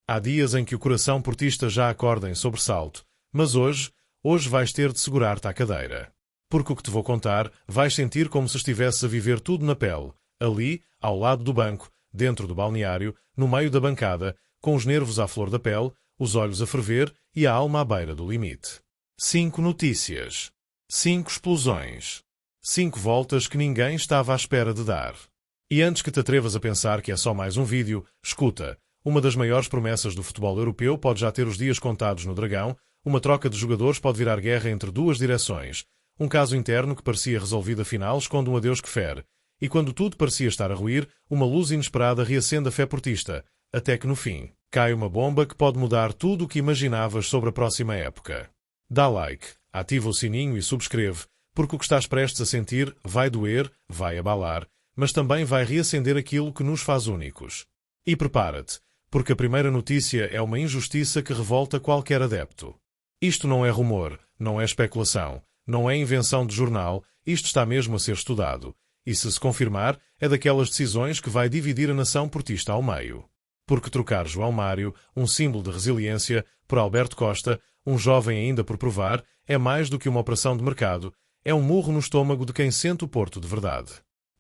Há dias em que o coração portista já acorda em sobressalto, mas hoje vais ter de segurar-te à cadeira. Porque o que te vou contar, vais sentir como se estivesses a viver tudo na pele, ali, ao lado do banco, dentro do balneário, no meio da bancada, com os nervos à flor da pele, os olhos a ferver e a alma à beira do limite. 5 notícias. 5 explosões. 5 voltas que ninguém estava à espera de dar. E antes que te atrevas a pensar que é só mais um vídeo, escuta. Uma das maiores promessas do futebol europeu pode já ter os dias contados no Dragão, uma troca de jogadores pode virar guerra entre duas direções. Um caso interno que parecia resolvido afinal esconde um adeus que fere. E quando tudo parecia estar a ruir, uma luz inesperada reacende a fé portista, até que no fim, cai uma bomba que pode mudar tudo o que imaginavas sobre a próxima época. Dá like, ativa o sininho e subscreve, porque o que estás prestes a sentir vai doer, vai abalar, mas também vai reacender aquilo que nos faz únicos. E prepara-te, porque a primeira notícia é uma injustiça que revolta qualquer adepto. Isto não é rumor, não é especulação, não é invenção de jornal, isto está mesmo a ser estudado. E se confirmar, é daquelas decisões que vai dividir a nação portista ao meio. Porque trocar João Mário, um símbolo de resiliência, por Alberto Costa, um jovem ainda por provar, é mais do que uma operação de mercado, é um murro no estômago de quem sente o Porto de verdade.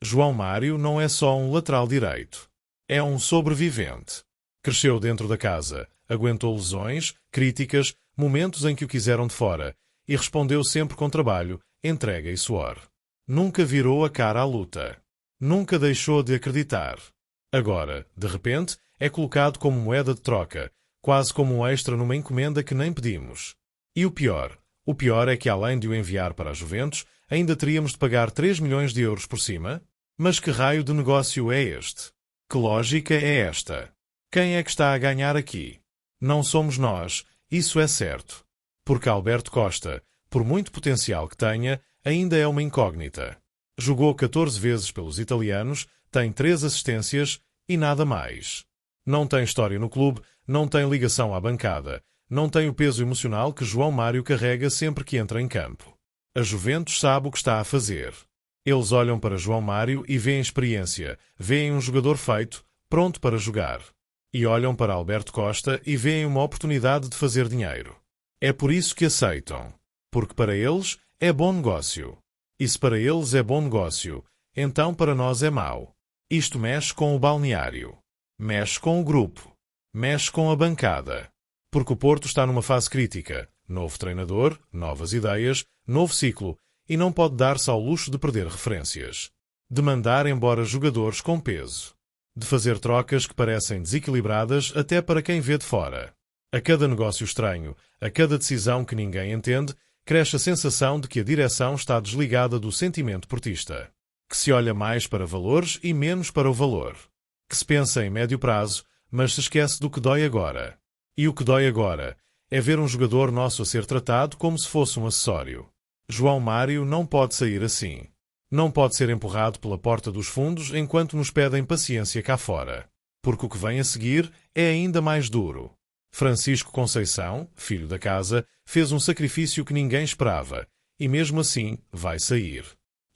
João Mário não é só um lateral direito. É um sobrevivente. Cresceu dentro da casa, aguentou lesões, críticas, momentos em que o quiseram de fora, e respondeu sempre com trabalho, entrega e suor. Nunca virou a cara à luta. Nunca deixou de acreditar. Agora, de repente, é colocado como moeda de troca, quase como um extra numa encomenda que nem pedimos. E o pior é que além de o enviar para a Juventus, ainda teríamos de pagar 3 milhões de euros por cima? Mas que raio de negócio é este? Que lógica é esta? Quem é que está a ganhar aqui? Não somos nós, isso é certo. Porque Alberto Costa, por muito potencial que tenha, ainda é uma incógnita. Jogou 14 vezes pelos italianos, tem 3 assistências e nada mais. Não tem história no clube, não tem ligação à bancada, não tem o peso emocional que João Mário carrega sempre que entra em campo. A Juventus sabe o que está a fazer. Eles olham para João Mário e veem experiência, veem um jogador feito, pronto para jogar. E olham para Alberto Costa e veem uma oportunidade de fazer dinheiro. É por isso que aceitam. Porque para eles é bom negócio. E se para eles é bom negócio, então para nós é mau. Isto mexe com o balneário. Mexe com o grupo. Mexe com a bancada. Porque o Porto está numa fase crítica. Novo treinador, novas ideias, novo ciclo. E não pode dar-se ao luxo de perder referências. De mandar embora jogadores com peso. De fazer trocas que parecem desequilibradas até para quem vê de fora. A cada negócio estranho, a cada decisão que ninguém entende, cresce a sensação de que a direção está desligada do sentimento portista. Que se olha mais para valores e menos para o valor. Que se pensa em médio prazo, mas se esquece do que dói agora. E o que dói agora é ver um jogador nosso a ser tratado como se fosse um acessório. João Mário não pode sair assim. Não pode ser empurrado pela porta dos fundos enquanto nos pedem paciência cá fora. Porque o que vem a seguir é ainda mais duro. Francisco Conceição, filho da casa, fez um sacrifício que ninguém esperava, e mesmo assim vai sair.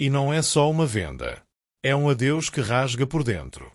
E não é só uma venda. É um adeus que rasga por dentro.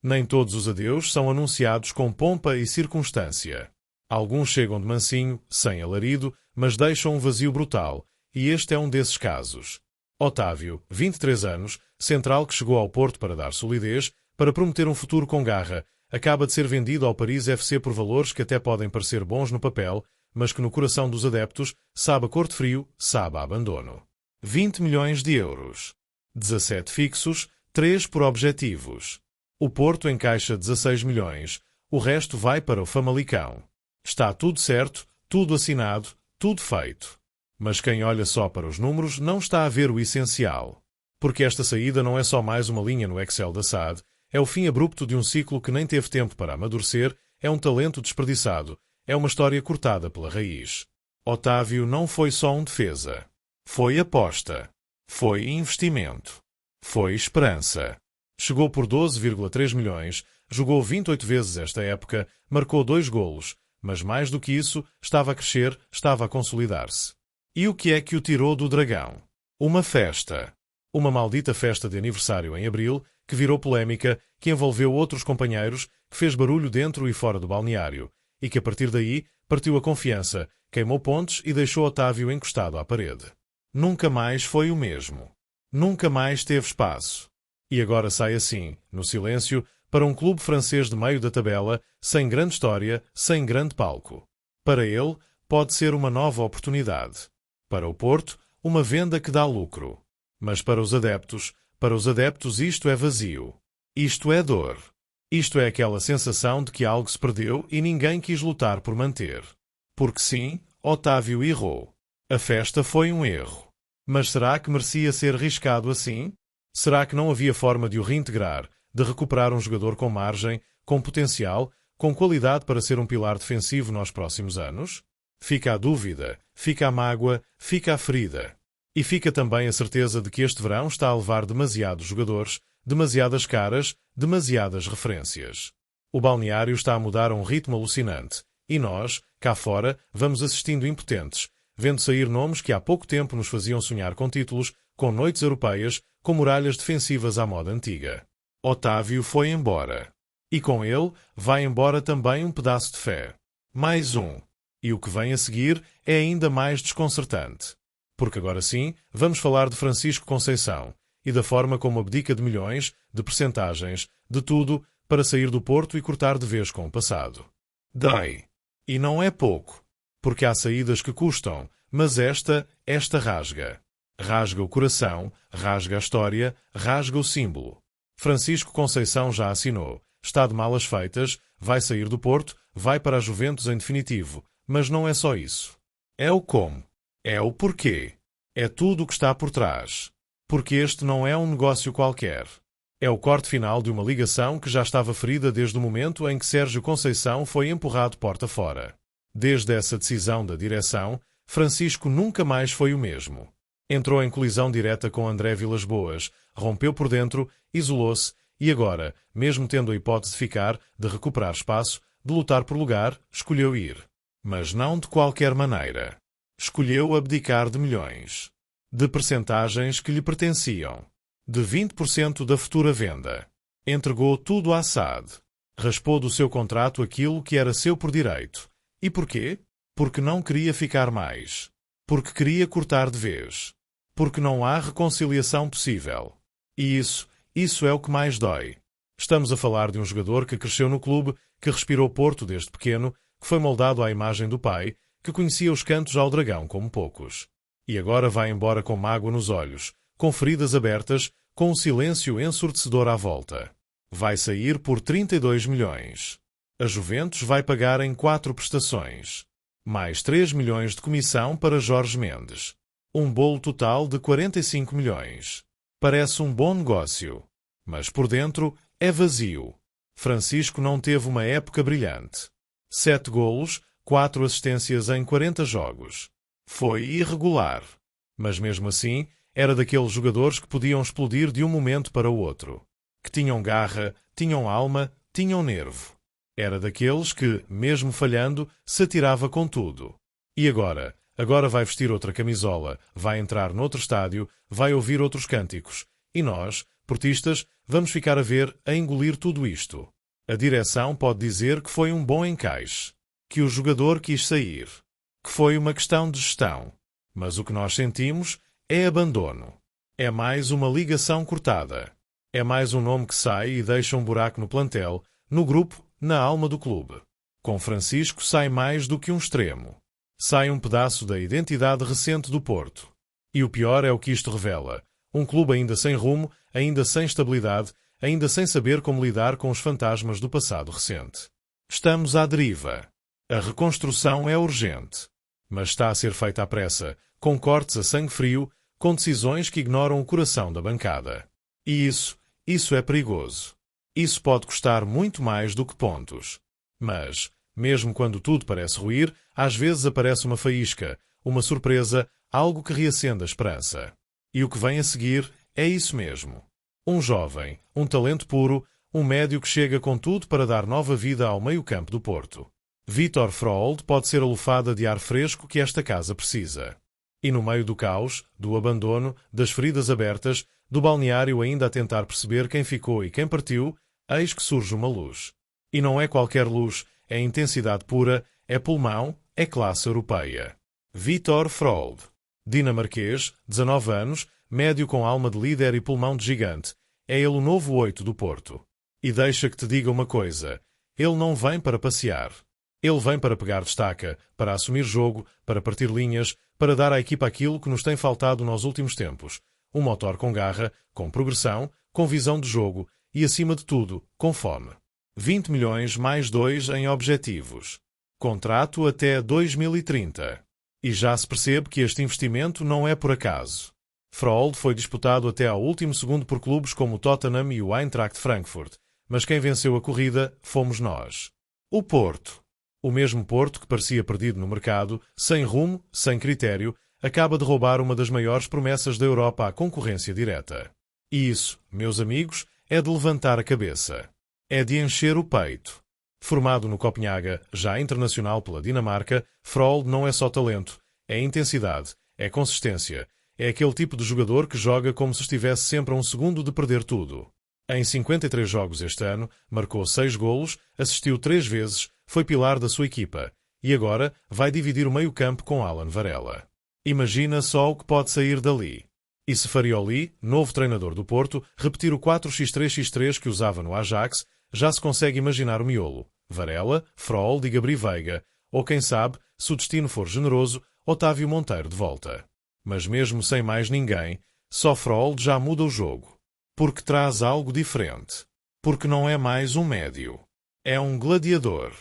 Nem todos os adeus são anunciados com pompa e circunstância. Alguns chegam de mansinho, sem alarido, mas deixam um vazio brutal, e este é um desses casos. Otávio, 23 anos, central que chegou ao Porto para dar solidez, para prometer um futuro com garra, acaba de ser vendido ao Paris FC por valores que até podem parecer bons no papel, mas que no coração dos adeptos sabe a cor de frio, sabe a abandono. 20 milhões de euros. 17 fixos, 3 por objetivos. O Porto encaixa 16 milhões, o resto vai para o Famalicão. Está tudo certo, tudo assinado, tudo feito. Mas quem olha só para os números não está a ver o essencial. Porque esta saída não é só mais uma linha no Excel da SAD, é o fim abrupto de um ciclo que nem teve tempo para amadurecer, é um talento desperdiçado, é uma história cortada pela raiz. Otávio não foi só um defesa. Foi aposta. Foi investimento. Foi esperança. Chegou por 12,3 milhões, jogou 28 vezes esta época, marcou 2 golos, mas mais do que isso, estava a crescer, estava a consolidar-se. E o que é que o tirou do Dragão? Uma festa. Uma maldita festa de aniversário em abril, que virou polémica, que envolveu outros companheiros, que fez barulho dentro e fora do balneário, e que a partir daí partiu a confiança, queimou pontes e deixou Otávio encostado à parede. Nunca mais foi o mesmo. Nunca mais teve espaço. E agora sai assim, no silêncio, para um clube francês de meio da tabela, sem grande história, sem grande palco. Para ele, pode ser uma nova oportunidade. Para o Porto, uma venda que dá lucro. Mas para os adeptos isto é vazio. Isto é dor. Isto é aquela sensação de que algo se perdeu e ninguém quis lutar por manter. Porque sim, Otávio errou. A festa foi um erro. Mas será que merecia ser riscado assim? Será que não havia forma de o reintegrar, de recuperar um jogador com margem, com potencial, com qualidade para ser um pilar defensivo nos próximos anos? Fica a dúvida, fica a mágoa, fica a ferida. E fica também a certeza de que este verão está a levar demasiados jogadores, demasiadas caras, demasiadas referências. O balneário está a mudar a um ritmo alucinante. E nós, cá fora, vamos assistindo impotentes, vendo sair nomes que há pouco tempo nos faziam sonhar com títulos, com noites europeias, com muralhas defensivas à moda antiga. Otávio foi embora. E com ele vai embora também um pedaço de fé. Mais um. E o que vem a seguir é ainda mais desconcertante. Porque agora sim, vamos falar de Francisco Conceição e da forma como abdica de milhões, de percentagens, de tudo, para sair do Porto e cortar de vez com o passado. Dói. E não é pouco. Porque há saídas que custam, mas esta rasga. Rasga o coração, rasga a história, rasga o símbolo. Francisco Conceição já assinou, está de malas feitas, vai sair do Porto, vai para a Juventus em definitivo, mas não é só isso. É o como. É o porquê. É tudo o que está por trás. Porque este não é um negócio qualquer. É o corte final de uma ligação que já estava ferida desde o momento em que Sérgio Conceição foi empurrado porta fora. Desde essa decisão da direção, Francisco nunca mais foi o mesmo. Entrou em colisão direta com André Vilas-Boas, rompeu por dentro, isolou-se e agora, mesmo tendo a hipótese de ficar, de recuperar espaço, de lutar por lugar, escolheu ir. Mas não de qualquer maneira. Escolheu abdicar de milhões. De percentagens que lhe pertenciam. De 20% da futura venda. Entregou tudo à SAD. Raspou do seu contrato aquilo que era seu por direito. E porquê? Porque não queria ficar mais. Porque queria cortar de vez. Porque não há reconciliação possível. E isso é o que mais dói. Estamos a falar de um jogador que cresceu no clube, que respirou Porto desde pequeno, que foi moldado à imagem do pai, que conhecia os cantos ao dragão como poucos. E agora vai embora com mágoa nos olhos, com feridas abertas, com um silêncio ensurdecedor à volta. Vai sair por 32 milhões. A Juventus vai pagar em 4 prestações. Mais 3 milhões de comissão para Jorge Mendes. Um bolo total de 45 milhões. Parece um bom negócio. Mas por dentro é vazio. Francisco não teve uma época brilhante. 7 golos, 4 assistências em 40 jogos. Foi irregular. Mas mesmo assim, era daqueles jogadores que podiam explodir de um momento para o outro. Que tinham garra, tinham alma, tinham nervo. Era daqueles que, mesmo falhando, se atirava com tudo. E agora? Agora vai vestir outra camisola, vai entrar noutro estádio, vai ouvir outros cânticos. E nós, portistas, vamos ficar a ver, a engolir tudo isto. A direção pode dizer que foi um bom encaixe. Que o jogador quis sair. Que foi uma questão de gestão. Mas o que nós sentimos é abandono. É mais uma ligação cortada. É mais um nome que sai e deixa um buraco no plantel, no grupo, na alma do clube. Com Francisco sai mais do que um extremo. Sai um pedaço da identidade recente do Porto. E o pior é o que isto revela. Um clube ainda sem rumo, ainda sem estabilidade, ainda sem saber como lidar com os fantasmas do passado recente. Estamos à deriva. A reconstrução é urgente. Mas está a ser feita à pressa, com cortes a sangue frio, com decisões que ignoram o coração da bancada. E isso é perigoso. Isso pode custar muito mais do que pontos. Mas, mesmo quando tudo parece ruir, às vezes aparece uma faísca, uma surpresa, algo que reacende a esperança. E o que vem a seguir é isso mesmo. Um jovem, um talento puro, um médio que chega com tudo para dar nova vida ao meio-campo do Porto. Vítor Froholt pode ser a lufada de ar fresco que esta casa precisa. E no meio do caos, do abandono, das feridas abertas, do balneário ainda a tentar perceber quem ficou e quem partiu, eis que surge uma luz. E não é qualquer luz, é intensidade pura, é pulmão, é classe europeia. Vitor Froholt, dinamarquês, 19 anos, médio com alma de líder e pulmão de gigante. É ele o novo 8 do Porto. E deixa que te diga uma coisa, ele não vem para passear. Ele vem para pegar destaca, para assumir jogo, para partir linhas, para dar à equipa aquilo que nos tem faltado nos últimos tempos. Um motor com garra, com progressão, com visão de jogo e, acima de tudo, com fome. 20 milhões mais 2 em objetivos. Contrato até 2030. E já se percebe que este investimento não é por acaso. Froholt foi disputado até ao último segundo por clubes como o Tottenham e o Eintracht Frankfurt, mas quem venceu a corrida fomos nós. O Porto. O mesmo Porto que parecia perdido no mercado, sem rumo, sem critério, acaba de roubar uma das maiores promessas da Europa à concorrência direta. E isso, meus amigos, é de levantar a cabeça. É de encher o peito. Formado no Copenhaga, já internacional pela Dinamarca, Froholt não é só talento, é intensidade, é consistência, é aquele tipo de jogador que joga como se estivesse sempre a um segundo de perder tudo. Em 53 jogos este ano, marcou 6 golos, assistiu 3 vezes, foi pilar da sua equipa e agora vai dividir o meio-campo com Alan Varela. Imagina só o que pode sair dali. E se Farioli, novo treinador do Porto, repetir o 4-3-3 que usava no Ajax, já se consegue imaginar o miolo. Varela, Froholt e Gabri Veiga, ou quem sabe, se o destino for generoso, Otávio Monteiro de volta. Mas mesmo sem mais ninguém, só Froholt já muda o jogo. Porque traz algo diferente. Porque não é mais um médio. É um gladiador.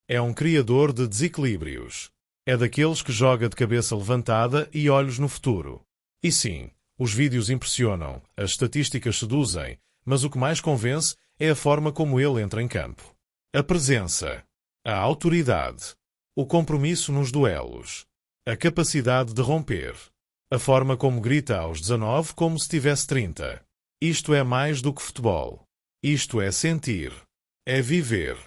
É um criador de desequilíbrios. É daqueles que joga de cabeça levantada e olhos no futuro. E sim, os vídeos impressionam, as estatísticas seduzem, mas o que mais convence é a forma como ele entra em campo. A presença, a autoridade, o compromisso nos duelos, a capacidade de romper, a forma como grita aos 19 como se tivesse 30. Isto é mais do que futebol. Isto é sentir. É viver.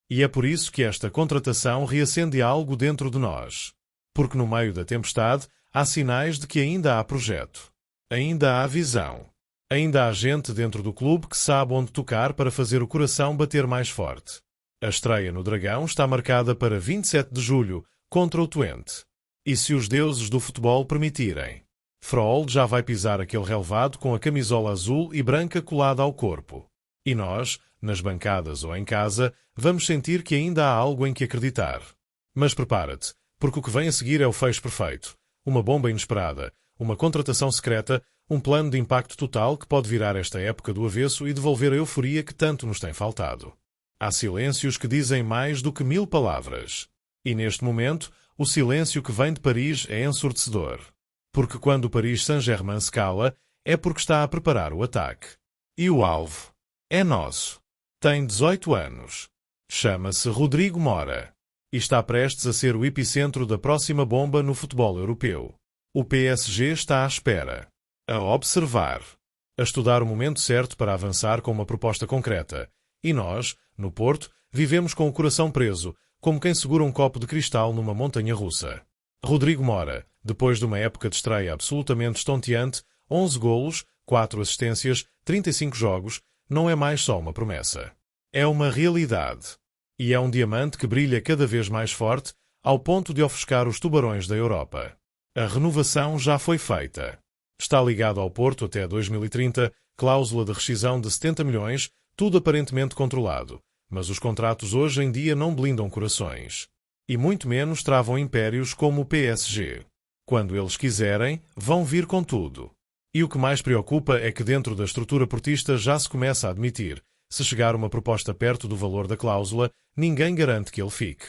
E é por isso que esta contratação reacende algo dentro de nós. Porque no meio da tempestade há sinais de que ainda há projeto. Ainda há visão. Ainda há gente dentro do clube que sabe onde tocar para fazer o coração bater mais forte. A estreia no Dragão está marcada para 27 de julho, contra o Twente. E se os deuses do futebol permitirem, Froholt já vai pisar aquele relvado com a camisola azul e branca colada ao corpo. E nós, nas bancadas ou em casa, vamos sentir que ainda há algo em que acreditar. Mas prepara-te, porque o que vem a seguir é o fecho perfeito. Uma bomba inesperada, uma contratação secreta, um plano de impacto total que pode virar esta época do avesso e devolver a euforia que tanto nos tem faltado. Há silêncios que dizem mais do que 1000 palavras. E neste momento, o silêncio que vem de Paris é ensurdecedor. Porque quando o Paris Saint-Germain se cala, é porque está a preparar o ataque. E o alvo é nosso. Tem 18 anos. Chama-se Rodrigo Mora. E está prestes a ser o epicentro da próxima bomba no futebol europeu. O PSG está à espera. A observar. A estudar o momento certo para avançar com uma proposta concreta. E nós, no Porto, vivemos com o coração preso, como quem segura um copo de cristal numa montanha russa. Rodrigo Mora, depois de uma época de estreia absolutamente estonteante, 11 golos, 4 assistências, 35 jogos, não é mais só uma promessa. É uma realidade. E é um diamante que brilha cada vez mais forte, ao ponto de ofuscar os tubarões da Europa. A renovação já foi feita. Está ligado ao Porto até 2030, cláusula de rescisão de 70 milhões, tudo aparentemente controlado. Mas os contratos hoje em dia não blindam corações. E muito menos travam impérios como o PSG. Quando eles quiserem, vão vir com tudo. E o que mais preocupa é que dentro da estrutura portista já se começa a admitir, se chegar uma proposta perto do valor da cláusula, ninguém garante que ele fique.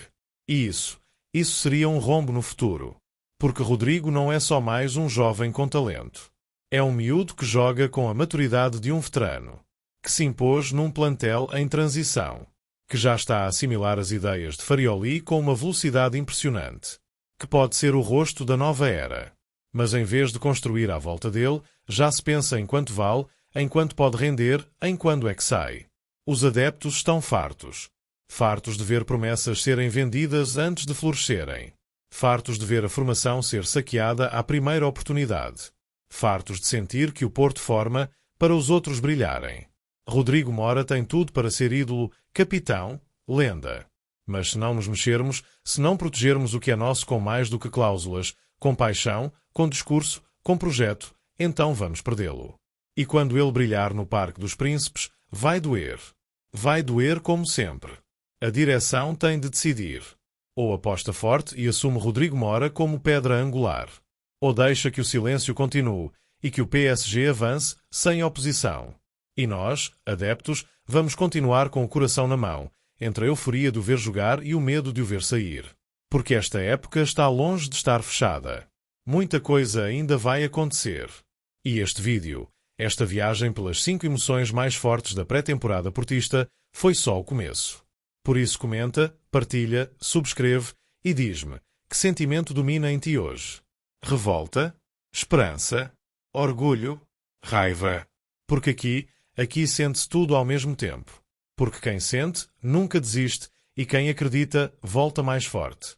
E isso seria um rombo no futuro. Porque Rodrigo não é só mais um jovem com talento. É um miúdo que joga com a maturidade de um veterano, que se impôs num plantel em transição, que já está a assimilar as ideias de Farioli com uma velocidade impressionante, que pode ser o rosto da nova era. Mas em vez de construir à volta dele, já se pensa em quanto vale, em quanto pode render, em quando é que sai. Os adeptos estão fartos. Fartos de ver promessas serem vendidas antes de florescerem. Fartos de ver a formação ser saqueada à primeira oportunidade. Fartos de sentir que o Porto forma para os outros brilharem. Rodrigo Mora tem tudo para ser ídolo, capitão, lenda. Mas se não nos mexermos, se não protegermos o que é nosso com mais do que cláusulas, com paixão, com discurso, com projeto, então vamos perdê-lo. E quando ele brilhar no Parque dos Príncipes, vai doer. Vai doer como sempre. A direção tem de decidir. Ou aposta forte e assume Rodrigo Mora como pedra angular. Ou deixa que o silêncio continue e que o PSG avance sem oposição. E nós, adeptos, vamos continuar com o coração na mão, entre a euforia de o ver jogar e o medo de o ver sair. Porque esta época está longe de estar fechada. Muita coisa ainda vai acontecer. E este vídeo, esta viagem pelas 5 emoções mais fortes da pré-temporada portista, foi só o começo. Por isso comenta, partilha, subscreve e diz-me que sentimento domina em ti hoje. Revolta? Esperança? Orgulho? Raiva? Porque aqui sente-se tudo ao mesmo tempo. Porque quem sente, nunca desiste e quem acredita, volta mais forte.